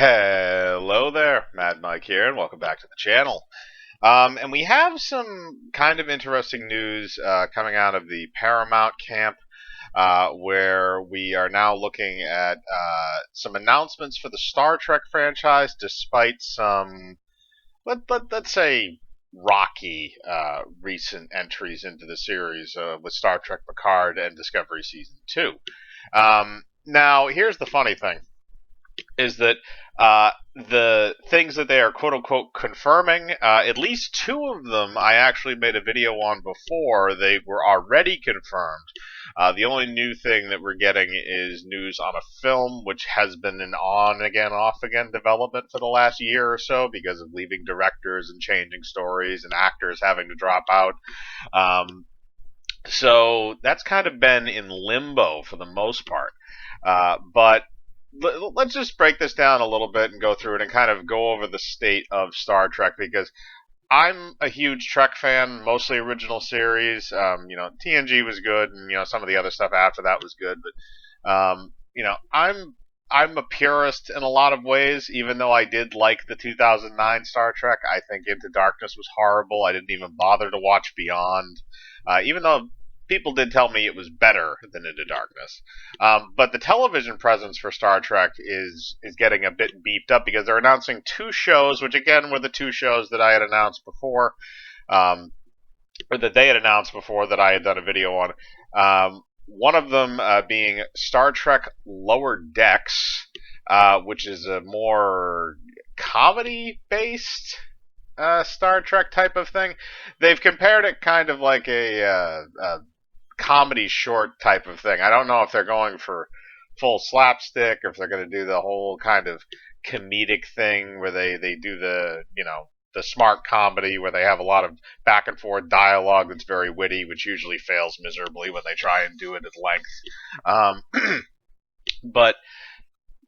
Hello there, Mad Mike here, and welcome back to the channel. And we have some kind of interesting news coming out of the Paramount camp, where we are now looking at some announcements for the Star Trek franchise, despite some, let's say, rocky recent entries into the series with Star Trek Picard and Discovery Season 2. Now, here's the funny thing. Is that the things that they are quote unquote confirming, at least two of them I actually made a video on before. They were already confirmed. The only new thing that we're getting is news on a film which has been an on again, off again development for the last year or so because of leaving directors and changing stories and actors having to drop out. So that's kind of been in limbo for the most part. But let's just break this down a little bit and go through it and kind of go over the state of Star Trek, because I'm a huge Trek fan, mostly original series. TNG was good, and some of the other stuff after that was good. But I'm a purist in a lot of ways. Even though I did like the 2009 Star Trek, I think Into Darkness was horrible. I didn't even bother to watch Beyond, even though people did tell me it was better than Into Darkness. But the television presence for Star Trek is getting a bit beefed up because they're announcing two shows, which again were the two shows that I had announced before, or that they had announced before that I had done a video on. One of them being Star Trek Lower Decks, which is a more comedy-based Star Trek type of thing. They've compared it kind of like a comedy short type of thing. I don't know if they're going for full slapstick or if they're going to do the whole kind of comedic thing where they do the smart comedy where they have a lot of back and forth dialogue that's very witty, which usually fails miserably when they try and do it at length. But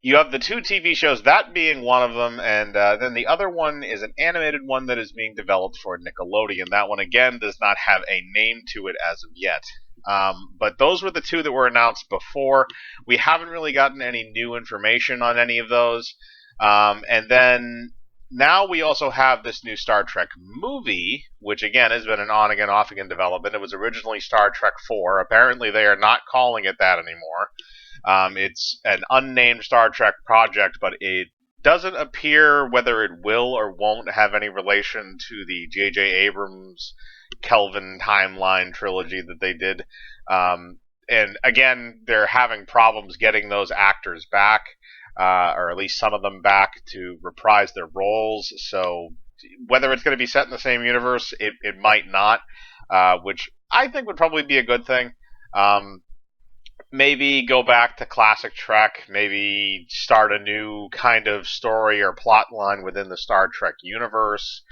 you have the two TV shows, that being one of them, and then the other one is an animated one that is being developed for Nickelodeon. That one, again, does not have a name to it as of yet. But those were the two that were announced before. We haven't really gotten any new information on any of those. And then now we also have this new Star Trek movie, which again has been an on again, off again development. It was originally Star Trek 4. Apparently they are not calling it that anymore. It's an unnamed Star Trek project, but it doesn't appear whether it will or won't have any relation to the J.J. Abrams Kelvin timeline trilogy that they did. And again, they're having problems getting those actors back, or at least some of them back to reprise their roles. So whether it's going to be set in the same universe, it might not, which I think would probably be a good thing. Maybe go back to classic Trek, maybe start a new kind of story or plot line within the Star Trek universe,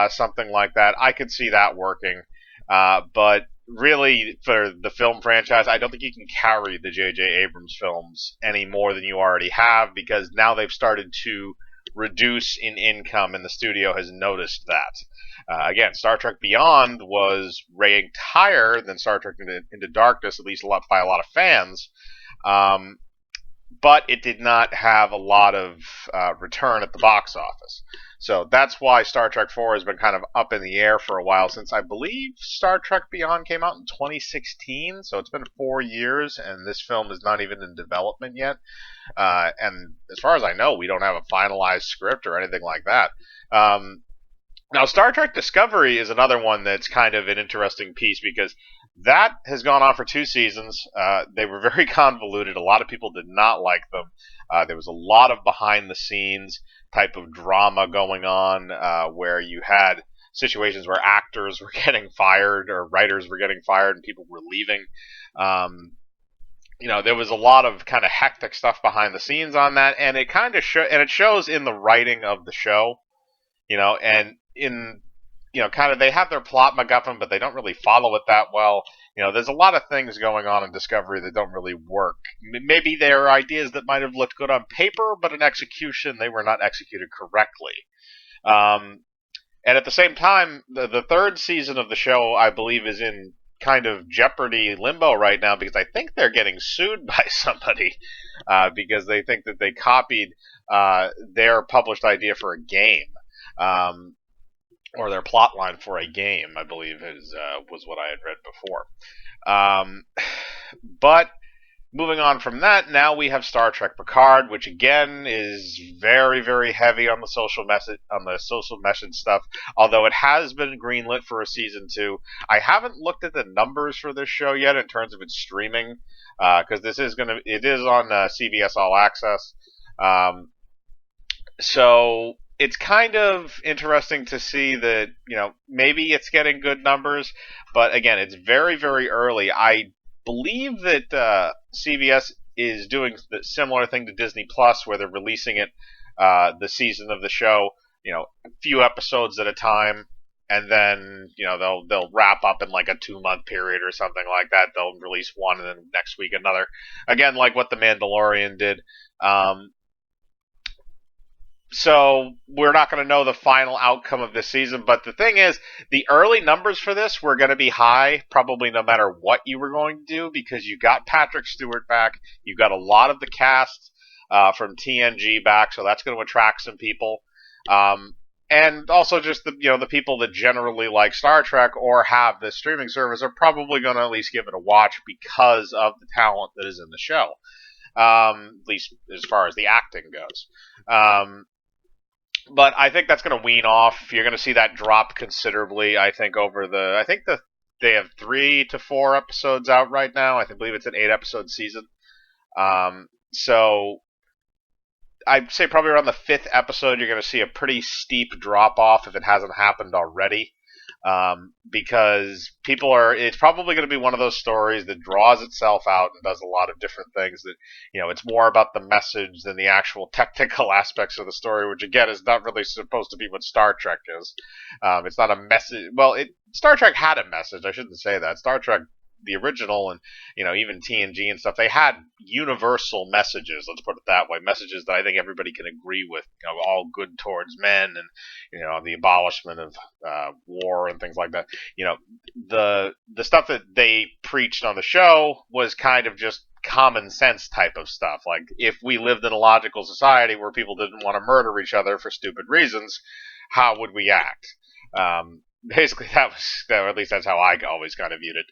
something like that. I could see that working. But really, for the film franchise, I don't think you can carry the J.J. Abrams films any more than you already have, because now they've started to reduce in income, and the studio has noticed that. Again, Star Trek Beyond was ranked higher than Star Trek Into Darkness, at least by a lot of fans, but it did not have a lot of return at the box office. So that's why Star Trek 4 has been kind of up in the air for a while, since I believe Star Trek Beyond came out in 2016, so it's been 4 years, and this film is not even in development yet. And as far as I know, we don't have a finalized script or anything like that. Now, Star Trek Discovery is another one that's kind of an interesting piece, because that has gone on for 2 seasons. They were very convoluted. A lot of people did not like them. There was a lot of behind-the-scenes type of drama going on, where you had situations where actors were getting fired or writers were getting fired and people were leaving. There was a lot of kind of hectic stuff behind the scenes on that, and it kind of it shows in the writing of the show. And in kind of, they have their plot MacGuffin, but they don't really follow it that well. There's a lot of things going on in Discovery that don't really work. Maybe there are ideas that might have looked good on paper, but in execution, they were not executed correctly. And at the same time, the third season of the show, I believe, is in kind of jeopardy limbo right now because I think they're getting sued by somebody because they think that they copied their published idea for a game. Or their plot line for a game, I believe, was what I had read before. But moving on from that, now we have Star Trek Picard, which again is very, very heavy on the social message stuff. Although it has been greenlit for a season 2, I haven't looked at the numbers for this show yet in terms of its streaming, because it is on CBS All Access. So it's kind of interesting to see that, maybe it's getting good numbers, but again, it's very, very early. I believe that CBS is doing the similar thing to Disney Plus, where they're releasing it, the season of the show, a few episodes at a time, and then they'll wrap up in like a 2-month period or something like that. They'll release one, and then next week another. Again, like what The Mandalorian did. So we're not going to know the final outcome of this season, but the thing is, the early numbers for this were going to be high, probably no matter what you were going to do, because you got Patrick Stewart back, you got a lot of the cast from TNG back, so that's going to attract some people, and also just the people that generally like Star Trek or have this streaming service are probably going to at least give it a watch because of the talent that is in the show, at least as far as the acting goes. But I think that's going to wean off. You're going to see that drop considerably. I think they have 3 to 4 episodes out right now. I believe it's an 8-episode season. So I'd say probably around the 5th episode, you're going to see a pretty steep drop off if it hasn't happened already. Because it's probably going to be one of those stories that draws itself out and does a lot of different things that, it's more about the message than the actual technical aspects of the story, which again is not really supposed to be what Star Trek is. It's not a message. Well, Star Trek had a message. I shouldn't say that. Star Trek, the original, and even TNG and stuff, they had universal messages. Let's put it that way. Messages that I think everybody can agree with. All good towards men, and the abolishment of war and things like that. The stuff that they preached on the show was kind of just common sense type of stuff. Like, if we lived in a logical society where people didn't want to murder each other for stupid reasons, how would we act? Basically, or at least that's how I always kind of viewed it.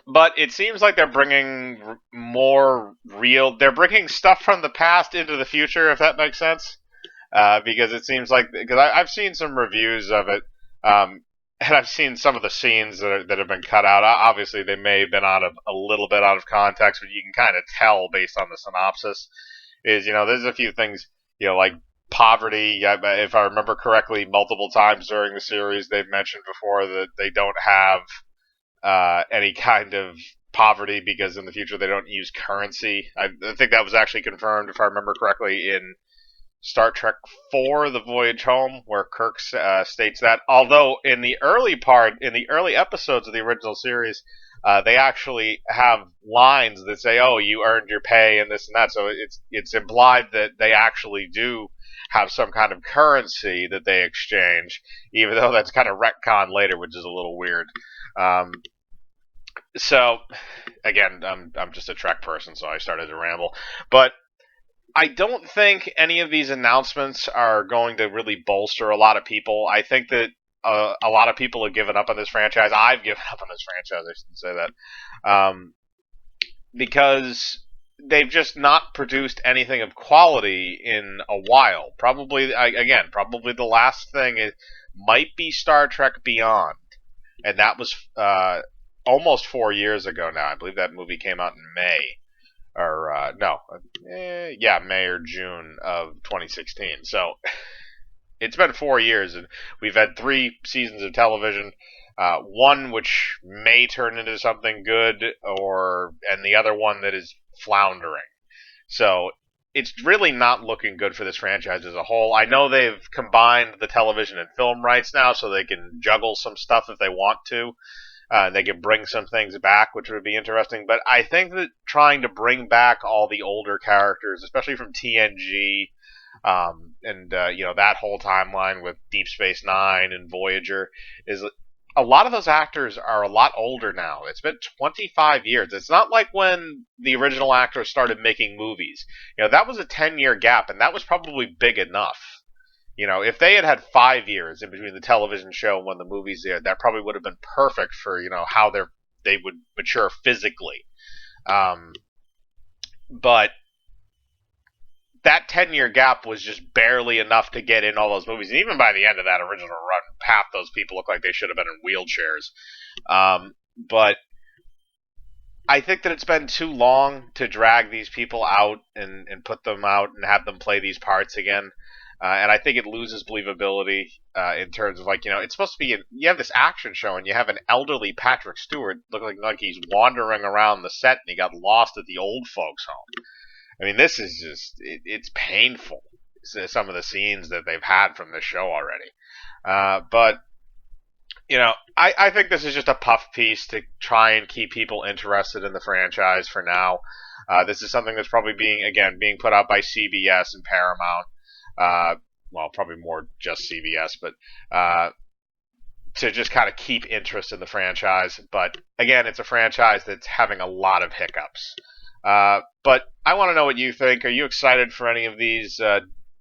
But it seems like they're bringing they're bringing stuff from the past into the future, if that makes sense. Because it seems like, I've seen some reviews of it, and I've seen some of the scenes that have been cut out. Obviously, they may have been a little bit out of context, but you can kind of tell based on the synopsis. There's a few things, like poverty. If I remember correctly, multiple times during the series, they've mentioned before that they don't have any kind of poverty because in the future they don't use currency. I think that was actually confirmed, if I remember correctly, in Star Trek 4, The Voyage Home, where Kirk states that. Although in the early episodes of the original series, they actually have lines that say, "Oh, you earned your pay," and this and that. So it's implied that they actually do have some kind of currency that they exchange, even though that's kind of retconned later, which is a little weird. So, again, I'm just a Trek person, so I started to ramble. But I don't think any of these announcements are going to really bolster a lot of people. I think that a lot of people have given up on this franchise. I've given up on this franchise, I should say that. Because they've just not produced anything of quality in a while. Probably the last thing might be Star Trek Beyond. And that was almost 4 years ago now. I believe that movie came out in May. May or June of 2016. So it's been 4 years, and we've had 3 seasons of television. One which may turn into something good, and the other one that is floundering. So it's really not looking good for this franchise as a whole. I know they've combined the television and film rights now, so they can juggle some stuff if they want to. They can bring some things back, which would be interesting. But I think that trying to bring back all the older characters, especially from TNG, and that whole timeline with Deep Space Nine and Voyager, is a lot of those actors are a lot older now. It's been 25 years. It's not like when the original actors started making movies. That was a 10-year gap, and that was probably big enough. If they had had 5 years in between the television show and when the movies there, that probably would have been perfect for how they would mature physically. But that 10-year gap was just barely enough to get in all those movies. And even by the end of that original run, half those people look like they should have been in wheelchairs. But I think that it's been too long to drag these people out and put them out and have them play these parts again. And I think it loses believability in terms of it's supposed to be you have this action show and you have an elderly Patrick Stewart looking like he's wandering around the set and he got lost at the old folks' home. I mean, this is just, it's painful, some of the scenes that they've had from this show already. But, I think this is just a puff piece to try and keep people interested in the franchise for now. This is something that's probably being put out by CBS and Paramount. Well, probably more just CBS, but to just kind of keep interest in the franchise. But, again, it's a franchise that's having a lot of hiccups. But I want to know what you think. Are you excited for any of these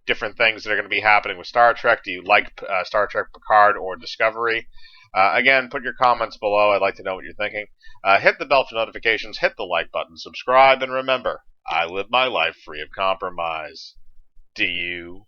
different things that are going to be happening with Star Trek? Do you like Star Trek Picard or Discovery? Again, put your comments below. I'd like to know what you're thinking. Hit the bell for notifications, hit the like button, subscribe, and remember, I live my life free of compromise. Do you?